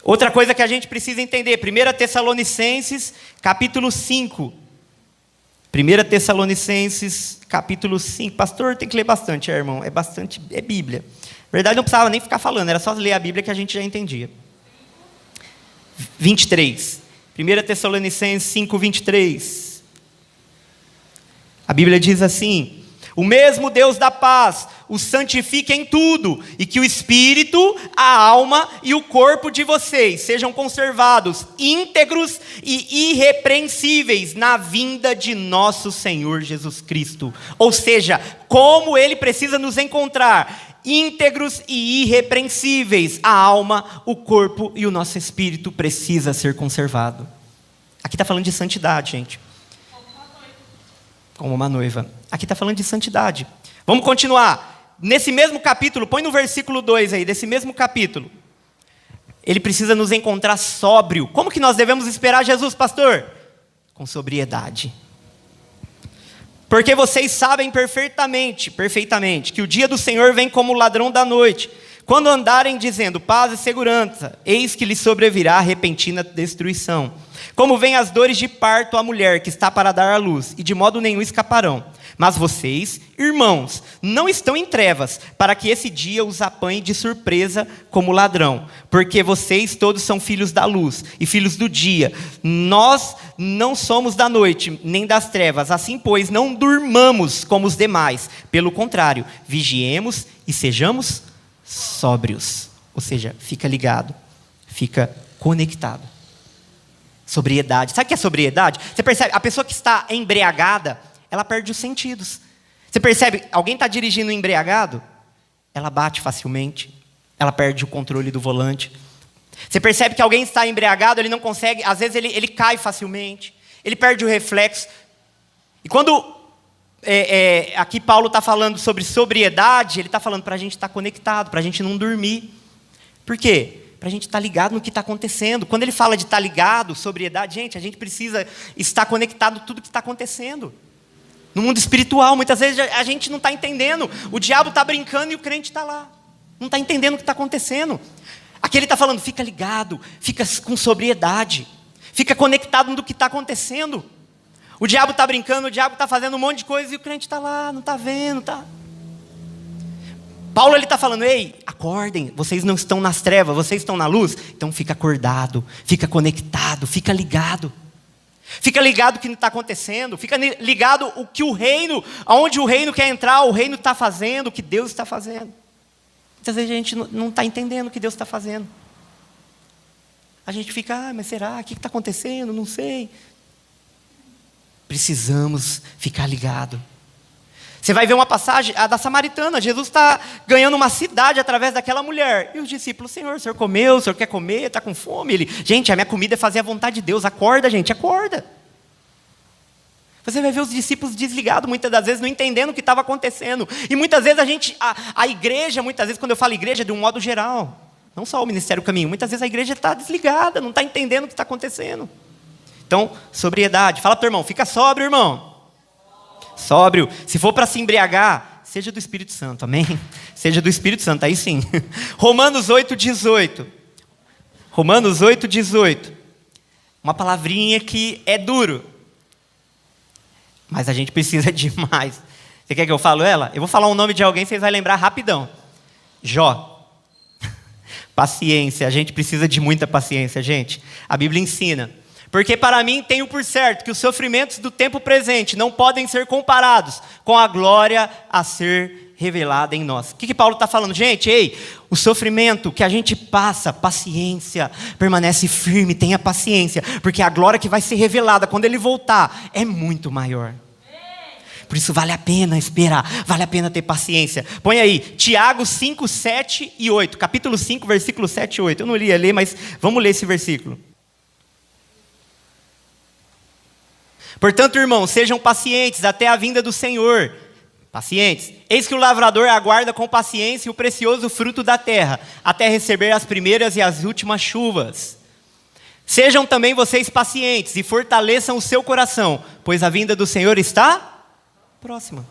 Outra coisa que a gente precisa entender, 1 Tessalonicenses, capítulo 5. 1 Tessalonicenses, capítulo 5. Pastor, tem que ler bastante, irmão. É Bíblia. Na verdade, não precisava nem ficar falando, era só ler a Bíblia que a gente já entendia. 23. 1 Tessalonicenses 5, 23. A Bíblia diz assim: o mesmo Deus da paz os santifique em tudo, e que o espírito, a alma e o corpo de vocês sejam conservados íntegros e irrepreensíveis na vinda de nosso Senhor Jesus Cristo. Ou seja, como Ele precisa nos encontrar íntegros e irrepreensíveis, a alma, o corpo e o nosso espírito precisa ser conservado. Aqui está falando de santidade, gente. Como uma noiva. Aqui está falando de santidade. Vamos continuar. Nesse mesmo capítulo, põe no versículo 2 aí, desse mesmo capítulo. Ele precisa nos encontrar sóbrio. Como que nós devemos esperar Jesus, pastor? Com sobriedade. Porque vocês sabem perfeitamente, que o dia do Senhor vem como ladrão da noite. Quando andarem dizendo paz e segurança, eis que lhes sobrevirá a repentina destruição. Como vêm as dores de parto à mulher que está para dar à luz, e de modo nenhum escaparão. Mas vocês, irmãos, não estão em trevas, para que esse dia os apanhe de surpresa como ladrão. Porque vocês todos são filhos da luz e filhos do dia. Nós não somos da noite, nem das trevas. Assim, pois, não durmamos como os demais. Pelo contrário, vigiemos e sejamos sóbrios. Ou seja, fica ligado, fica conectado. Sobriedade. Sabe o que é sobriedade? Você percebe, a pessoa que está embriagada, ela perde os sentidos. Você percebe, alguém está dirigindo embriagado, ela bate facilmente, ela perde o controle do volante. Você percebe que alguém está embriagado, ele não consegue, às vezes ele cai facilmente, ele perde o reflexo. E quando aqui Paulo está falando sobre sobriedade, ele está falando para a gente estar conectado, para a gente não dormir. Por quê? Para a gente estar ligado no que está acontecendo. Quando ele fala de estar ligado, sobriedade, gente, a gente precisa estar conectado com tudo que está acontecendo. No mundo espiritual, muitas vezes a gente não está entendendo. O diabo está brincando e o crente está lá. Não está entendendo o que está acontecendo. Aqui ele está falando, fica ligado, fica com sobriedade. Fica conectado no que está acontecendo. O diabo está brincando, o diabo está fazendo um monte de coisa e o crente está lá, não está vendo, tá? Paulo está falando, ei, acordem, vocês não estão nas trevas, vocês estão na luz. Então fica acordado, fica conectado, fica ligado. Fica ligado o que está acontecendo, fica ligado o que o reino, aonde o reino quer entrar, o reino está fazendo, o que Deus está fazendo. Muitas vezes a gente não está entendendo o que Deus está fazendo. A gente fica, mas será? O que está acontecendo? Não sei. Precisamos ficar ligado. Você vai ver uma passagem, a da Samaritana. Jesus está ganhando uma cidade através daquela mulher. E os discípulos, Senhor, o Senhor comeu, o Senhor quer comer, está com fome. Ele, gente, a minha comida é fazer a vontade de Deus. Acorda, gente, acorda. Você vai ver os discípulos desligados, muitas das vezes, não entendendo o que estava acontecendo. E muitas vezes a igreja, muitas vezes, quando eu falo igreja, de um modo geral, não só o Ministério Caminho, muitas vezes a igreja está desligada, não está entendendo o que está acontecendo. Então, sobriedade. Fala para o irmão, fica sóbrio, irmão. Sóbrio. Se for para se embriagar, seja do Espírito Santo, amém? Seja do Espírito Santo, aí sim. Romanos 8,18. Romanos 8,18. Uma palavrinha que é duro, mas a gente precisa de mais. Você quer que eu fale ela? Eu vou falar o nome de alguém, vocês vão lembrar rapidão. Jó. Paciência, a gente precisa de muita paciência, gente. A Bíblia ensina. Porque para mim tenho por certo que os sofrimentos do tempo presente não podem ser comparados com a glória a ser revelada em nós. O que Paulo está falando? Gente, ei, o sofrimento que a gente passa, paciência, permanece firme, tenha paciência, porque a glória que vai ser revelada quando ele voltar é muito maior. Por isso vale a pena esperar, vale a pena ter paciência. Põe aí, Tiago 5, 7 e 8, capítulo 5, versículo 7 e 8. Eu não ia ler, mas vamos ler esse versículo. Portanto, irmãos, sejam pacientes até a vinda do Senhor. Pacientes. Eis que o lavrador aguarda com paciência o precioso fruto da terra, até receber as primeiras e as últimas chuvas. Sejam também vocês pacientes e fortaleçam o seu coração, pois a vinda do Senhor está próxima.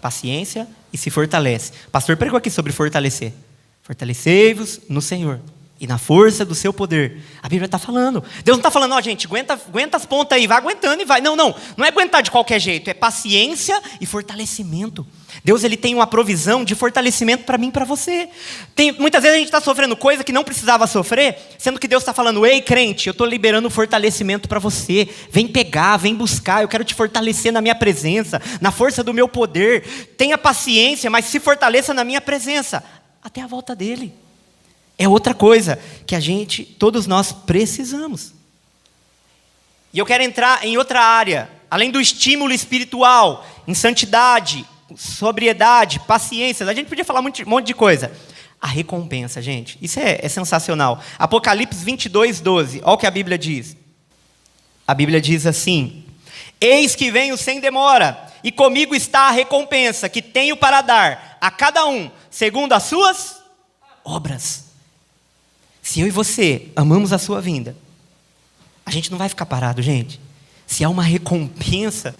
Paciência e se fortalece. O pastor pregou aqui sobre fortalecer. Fortalecei-vos no Senhor e na força do seu poder. A Bíblia está falando. Deus não está falando, ó, gente, aguenta as pontas aí, vai aguentando e vai. Não é aguentar de qualquer jeito, é paciência e fortalecimento. Deus, ele tem uma provisão de fortalecimento para mim e para você. Muitas vezes a gente está sofrendo coisa que não precisava sofrer, sendo que Deus está falando, ei crente, eu estou liberando fortalecimento para você. Vem pegar, vem buscar, eu quero te fortalecer na minha presença, na força do meu poder. Tenha paciência, mas se fortaleça na minha presença, até a volta dele. É outra coisa que todos nós precisamos. E eu quero entrar em outra área, além do estímulo espiritual, em santidade, sobriedade, paciência. A gente podia falar um monte de coisa. A recompensa, gente, isso é sensacional. Apocalipse 22, 12, olha o que a Bíblia diz. A Bíblia diz assim: eis que venho sem demora, e comigo está a recompensa que tenho para dar a cada um, segundo as suas obras. Se eu e você amamos a sua vinda, a gente não vai ficar parado, gente. Se há uma recompensa,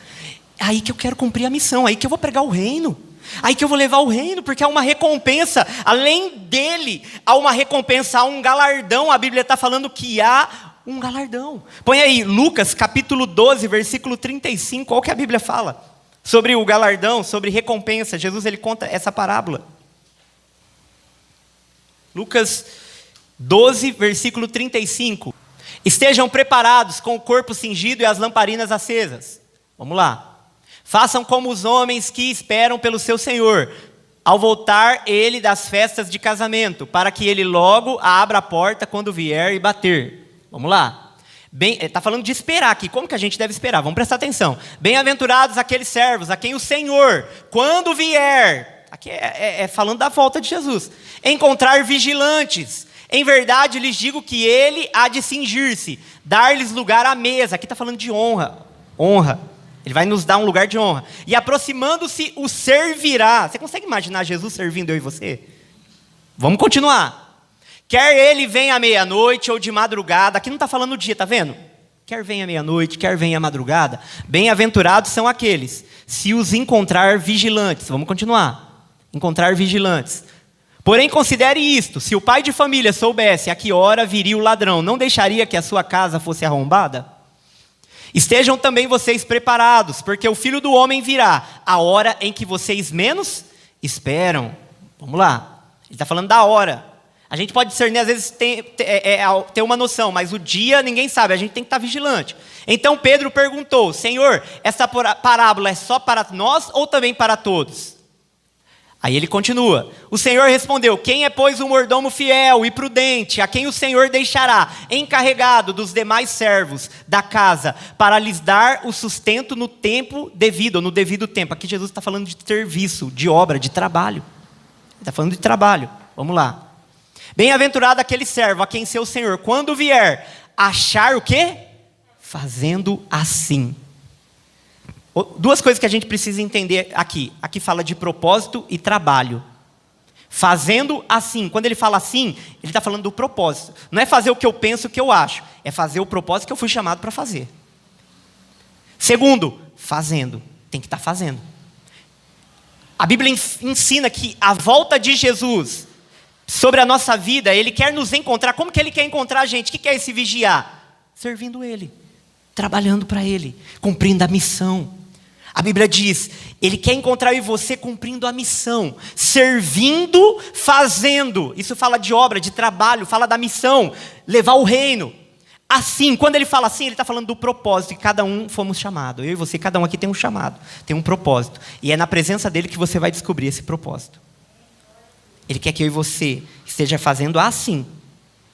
é aí que eu quero cumprir a missão, aí que eu vou pregar o reino, aí que eu vou levar o reino, porque há uma recompensa, além dele, há uma recompensa, há um galardão. A Bíblia está falando que há um galardão. Põe aí, Lucas capítulo 12, versículo 35, olha o que a Bíblia fala sobre o galardão, sobre recompensa. Jesus, ele conta essa parábola. Lucas 12, versículo 35. Estejam preparados com o corpo cingido e as lamparinas acesas. Vamos lá. Façam como os homens que esperam pelo seu Senhor, ao voltar ele das festas de casamento, para que ele logo abra a porta quando vier e bater. Vamos lá. Está falando de esperar aqui. Como que a gente deve esperar? Vamos prestar atenção. Bem-aventurados aqueles servos a quem o Senhor, quando vier, aqui falando da volta de Jesus, encontrar vigilantes. Em verdade lhes digo que ele há de cingir-se, dar-lhes lugar à mesa. Aqui está falando de honra. Honra. Ele vai nos dar um lugar de honra. E aproximando-se o servirá. Você consegue imaginar Jesus servindo eu e você? Vamos continuar. Quer ele venha à meia-noite ou de madrugada. Aqui não está falando o dia, está vendo? Quer venha à meia-noite, quer venha à madrugada. Bem-aventurados são aqueles, se os encontrar vigilantes. Vamos continuar. Encontrar vigilantes. Porém, considere isto: se o pai de família soubesse a que hora viria o ladrão, não deixaria que a sua casa fosse arrombada? Estejam também vocês preparados, porque o Filho do Homem virá a hora em que vocês menos esperam. Vamos lá. Ele está falando da hora. A gente pode discernir, às vezes, ter uma noção, mas o dia ninguém sabe, a gente tem que estar vigilante. Então Pedro perguntou: Senhor, essa parábola é só para nós ou também para todos? Aí ele continua. O Senhor respondeu: quem é, pois, o mordomo fiel e prudente, a quem o Senhor deixará encarregado dos demais servos da casa, para lhes dar o sustento no tempo devido, ou no devido tempo? Aqui Jesus está falando de serviço, de obra, de trabalho. Ele está falando de trabalho. Vamos lá. Bem-aventurado aquele servo a quem seu Senhor, quando vier, achar o quê? Fazendo assim. Duas coisas que a gente precisa entender aqui. Aqui fala de propósito e trabalho. Fazendo assim. Quando ele fala assim, ele está falando do propósito. Não é fazer o que eu penso, o que eu acho. É fazer o propósito que eu fui chamado para fazer. Segundo, fazendo. Tem que estar fazendo. A Bíblia ensina que a volta de Jesus sobre a nossa vida, ele quer nos encontrar. Como que ele quer encontrar a gente? O que é esse vigiar? Servindo ele. Trabalhando para ele. Cumprindo a missão. A Bíblia diz, ele quer encontrar eu e você cumprindo a missão, servindo, fazendo. Isso fala de obra, de trabalho, fala da missão, levar o reino. Assim, quando ele fala assim, ele está falando do propósito, que cada um fomos chamados. Eu e você, cada um aqui tem um chamado, tem um propósito. E é na presença dele que você vai descobrir esse propósito. Ele quer que eu e você esteja fazendo assim.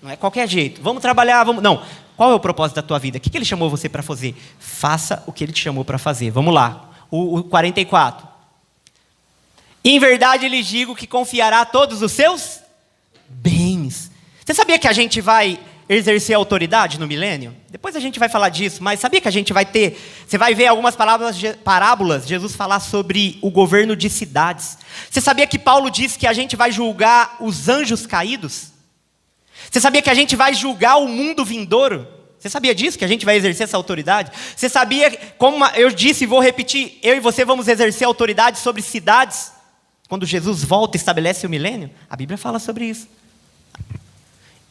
Não é qualquer jeito. Vamos trabalhar, vamos... Não. Qual é o propósito da tua vida? O que ele chamou você para fazer? Faça o que ele te chamou para fazer. Vamos lá. O 44. Em verdade lhes digo que confiará todos os seus bens. Você sabia que a gente vai exercer autoridade no milênio? Depois a gente vai falar disso, mas sabia que a gente vai ter... Você vai ver algumas parábolas, Jesus falar sobre o governo de cidades. Você sabia que Paulo diz que a gente vai julgar os anjos caídos? Você sabia que a gente vai julgar o mundo vindouro? Você sabia disso, que a gente vai exercer essa autoridade? Você sabia, como eu disse e vou repetir, eu e você vamos exercer autoridade sobre cidades? Quando Jesus volta e estabelece o milênio, a Bíblia fala sobre isso.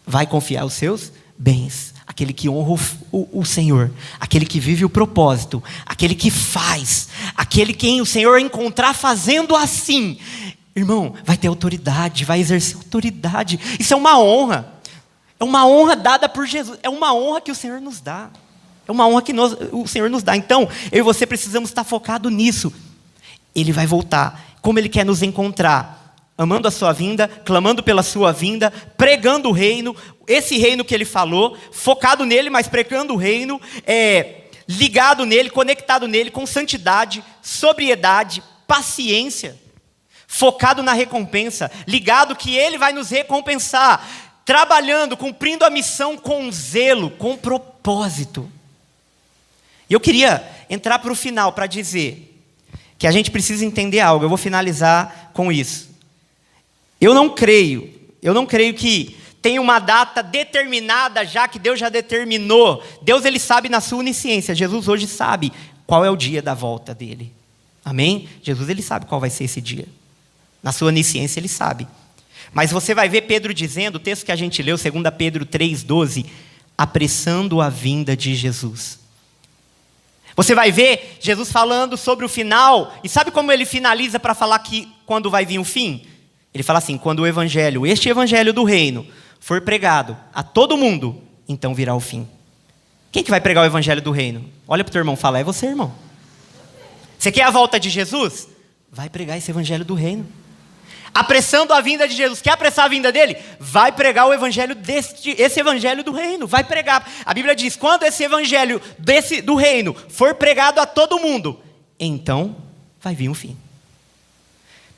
Vai confiar os seus bens. Aquele que honra o Senhor. Aquele que vive o propósito. Aquele que faz. Aquele quem o Senhor encontrar fazendo assim. Irmão, vai ter autoridade, vai exercer autoridade. Isso é uma honra. É uma honra dada por Jesus. É uma honra que o Senhor nos dá. É uma honra que o Senhor nos dá. Então, eu e você precisamos estar focados nisso. Ele vai voltar. Como Ele quer nos encontrar? Amando a sua vinda, clamando pela sua vinda, pregando o reino, esse reino que Ele falou, focado nele, mas pregando o reino, ligado nele, conectado nele, com santidade, sobriedade, paciência, focado na recompensa, ligado que Ele vai nos recompensar, trabalhando, cumprindo a missão com zelo, com propósito. E eu queria entrar para o final para dizer que a gente precisa entender algo. Eu vou finalizar com isso. Eu não creio que tem uma data determinada já, que Deus já determinou. Deus, Ele sabe na sua onisciência. Jesus hoje sabe qual é o dia da volta dEle. Amém? Jesus, Ele sabe qual vai ser esse dia. Na sua onisciência, Ele sabe. Mas você vai ver Pedro dizendo, o texto que a gente leu, 2 Pedro 3,12, apressando a vinda de Jesus. Você vai ver Jesus falando sobre o final, e sabe como Ele finaliza para falar que quando vai vir o fim? Ele fala assim, quando o evangelho, este evangelho do reino, for pregado a todo mundo, então virá o fim. Quem que vai pregar o evangelho do reino? Olha para o teu irmão e fala, é você, irmão. Você quer a volta de Jesus? Vai pregar esse evangelho do reino. Apressando a vinda de Jesus. Quer apressar a vinda dele? Vai pregar o evangelho esse evangelho do reino. Vai pregar. A Bíblia diz, quando esse evangelho do reino for pregado a todo mundo, então vai vir o fim.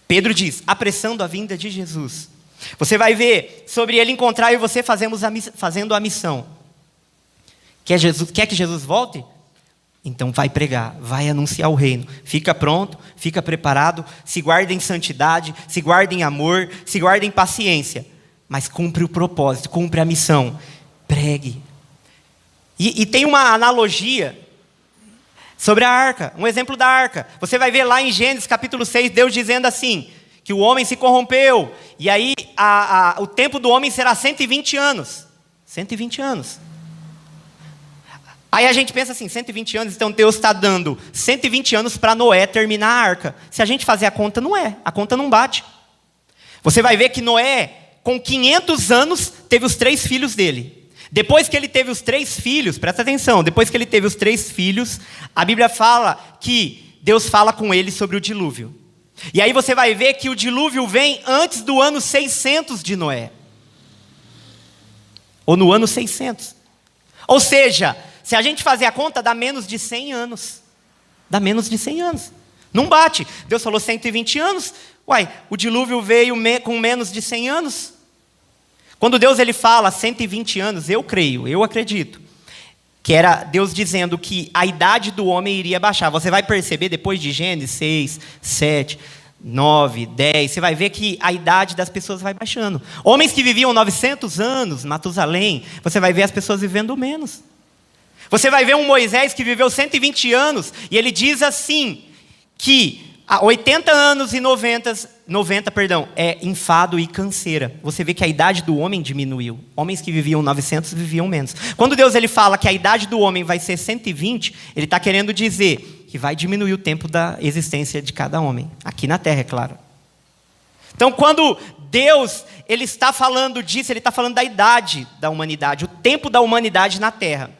Pedro diz, apressando a vinda de Jesus. Você vai ver sobre ele encontrar e você fazendo a missão. Quer que Jesus volte? Então vai pregar, vai anunciar o reino. Fica pronto, fica preparado, se guarda em santidade, se guarda em amor, se guarda em paciência. Mas cumpre o propósito, cumpre a missão. Pregue. E tem uma analogia sobre a arca, um exemplo da arca. Você vai ver lá em Gênesis capítulo 6, Deus dizendo assim, que o homem se corrompeu. E aí o tempo do homem será 120 anos. 120 anos. Aí a gente pensa assim, 120 anos, então Deus está dando 120 anos para Noé terminar a arca. Se a gente fazer a conta, a conta não bate. Você vai ver que Noé, com 500 anos, teve os 3 filhos dele. Depois que ele teve os 3 filhos, presta atenção, depois que ele teve os 3 filhos, a Bíblia fala que Deus fala com ele sobre o dilúvio. E aí você vai ver que o dilúvio vem antes do ano 600 de Noé. Ou no ano 600. Ou seja, se a gente fazer a conta, dá menos de 100 anos. Dá menos de 100 anos. Não bate. Deus falou 120 anos. Uai, o dilúvio veio com menos de 100 anos. Quando Deus ele fala 120 anos, eu creio, eu acredito, que era Deus dizendo que a idade do homem iria baixar. Você vai perceber depois de Gênesis 6, 7, 9, 10, você vai ver que a idade das pessoas vai baixando. Homens que viviam 900 anos, Matusalém, você vai ver as pessoas vivendo menos. Você vai ver um Moisés que viveu 120 anos, e ele diz assim, que 80 anos e 90 é enfado e canseira. Você vê que a idade do homem diminuiu. Homens que viviam 900 viviam menos. Quando Deus ele fala que a idade do homem vai ser 120, ele está querendo dizer que vai diminuir o tempo da existência de cada homem. Aqui na terra, é claro. Então, quando Deus ele está falando disso, ele está falando da idade da humanidade, o tempo da humanidade na Terra.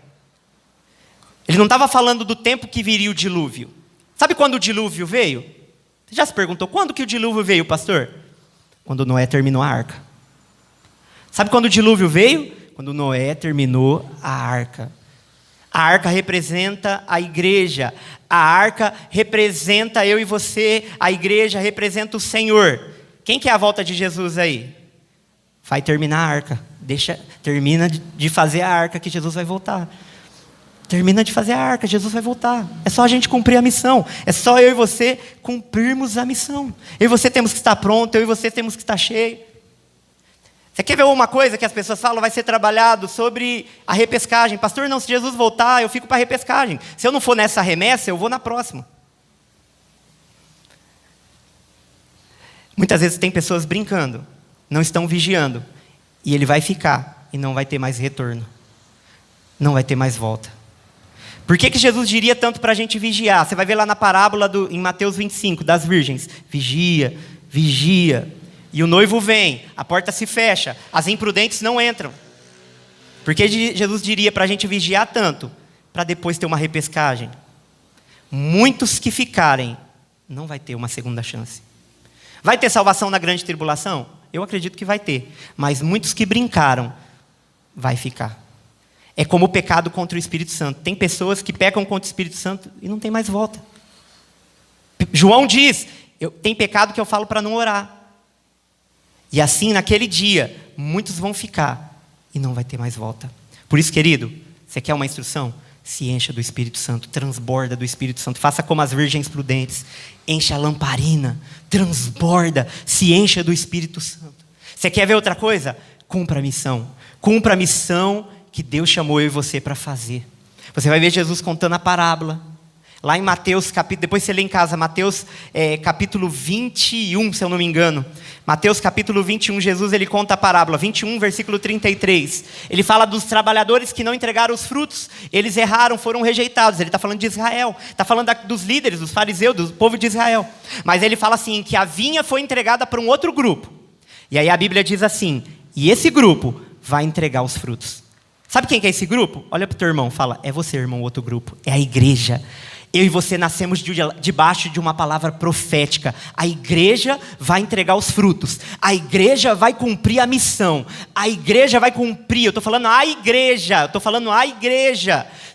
Ele não estava falando do tempo que viria o dilúvio. Sabe quando o dilúvio veio? Você já se perguntou, quando que o dilúvio veio, pastor? Quando Noé terminou a arca. Sabe quando o dilúvio veio? Quando Noé terminou a arca. A arca representa a igreja. A arca representa eu e você. A igreja representa o Senhor. Quem que é a volta de Jesus aí? Vai terminar a arca. Termina de fazer a arca que Jesus vai voltar. Termina de fazer a arca, Jesus vai voltar. É só a gente cumprir a missão. É só eu e você cumprirmos a missão. Eu e você temos que estar pronto, eu e você temos que estar cheio. Você quer ver uma coisa que as pessoas falam? Vai ser trabalhado sobre a repescagem. Pastor, não, se Jesus voltar, eu fico para a repescagem. Se eu não for nessa remessa, eu vou na próxima. Muitas vezes tem pessoas brincando, não estão vigiando. E ele vai ficar e não vai ter mais retorno. Não vai ter mais volta. Por que Jesus diria tanto para a gente vigiar? Você vai ver lá na parábola em Mateus 25, das virgens. Vigia, vigia. E o noivo vem, a porta se fecha, as imprudentes não entram. Por que Jesus diria para a gente vigiar tanto? Para depois ter uma repescagem. Muitos que ficarem, não vai ter uma segunda chance. Vai ter salvação na grande tribulação? Eu acredito que vai ter. Mas muitos que brincaram, vai ficar. É como o pecado contra o Espírito Santo. Tem pessoas que pecam contra o Espírito Santo e não tem mais volta. João diz, tem pecado que eu falo para não orar. E assim, naquele dia, muitos vão ficar e não vai ter mais volta. Por isso, querido, você quer uma instrução? Se encha do Espírito Santo, transborda do Espírito Santo. Faça como as virgens prudentes. Encha a lamparina, transborda, se encha do Espírito Santo. Você quer ver outra coisa? Cumpra a missão. Cumpra a missão que Deus chamou eu e você para fazer. Você vai ver Jesus contando a parábola. Lá em Mateus, depois você lê em casa, Mateus capítulo 21, se eu não me engano. Mateus capítulo 21, Jesus ele conta a parábola, 21, versículo 33. Ele fala dos trabalhadores que não entregaram os frutos. Eles erraram, foram rejeitados. Ele está falando de Israel. Está falando dos líderes, dos fariseus, do povo de Israel. Mas ele fala assim, que a vinha foi entregada para um outro grupo. E aí a Bíblia diz assim, e esse grupo vai entregar os frutos. Sabe quem que é esse grupo? Olha para o teu irmão, fala, é você, irmão, outro grupo. É a igreja. Eu e você nascemos debaixo de uma palavra profética. A igreja vai entregar os frutos. A igreja vai cumprir a missão. A igreja vai cumprir. Eu estou falando a igreja.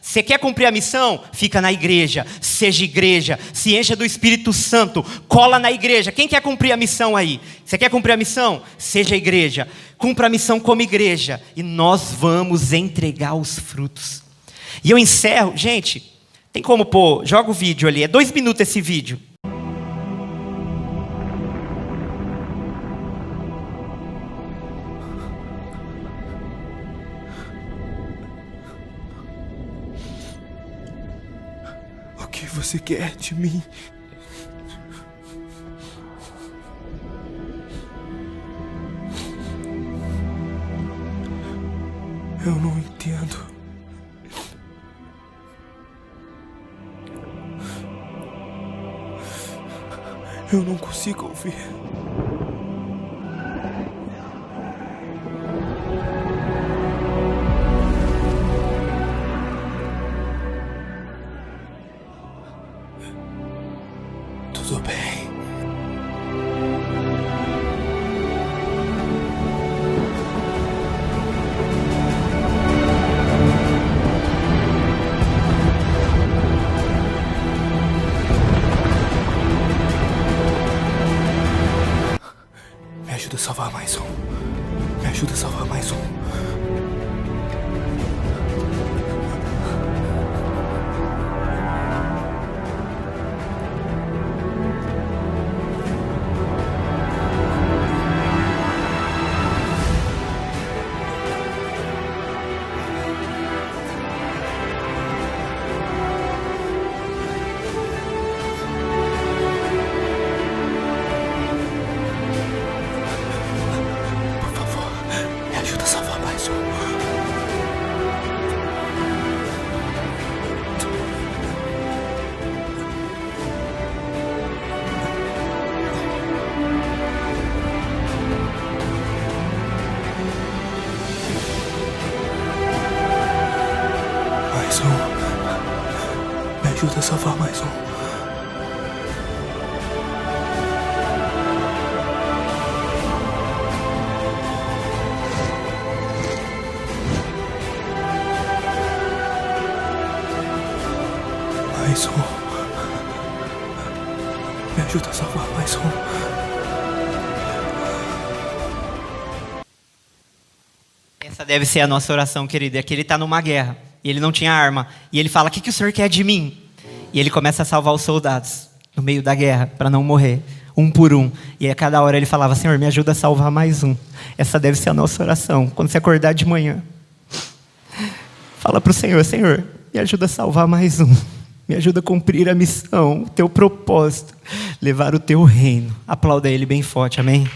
Você quer cumprir a missão? Fica na igreja. Seja igreja. Se encha do Espírito Santo. Cola na igreja. Quem quer cumprir a missão aí? Você quer cumprir a missão? Seja igreja. Cumpra a missão como igreja. E nós vamos entregar os frutos. E eu encerro. Gente, tem como pôr? Joga o vídeo ali. É 2 minutos esse vídeo. O que você quer de mim? Eu não entendo. Eu não consigo ouvir. Tudo bem. Me ajuda a salvar mais um. Me ajuda a salvar mais um. Por favor, me ajuda a salvar mais um. deve ser a nossa oração, querido. É que ele está numa guerra e ele não tinha arma. E ele fala: o que o Senhor quer de mim? E ele começa a salvar os soldados no meio da guerra, para não morrer, um por um. E a cada hora ele falava: Senhor, me ajuda a salvar mais um. Essa deve ser a nossa oração. Quando você acordar de manhã, fala para o Senhor: Senhor, me ajuda a salvar mais um. Me ajuda a cumprir a missão, o teu propósito, levar o teu reino. Aplauda ele bem forte, amém?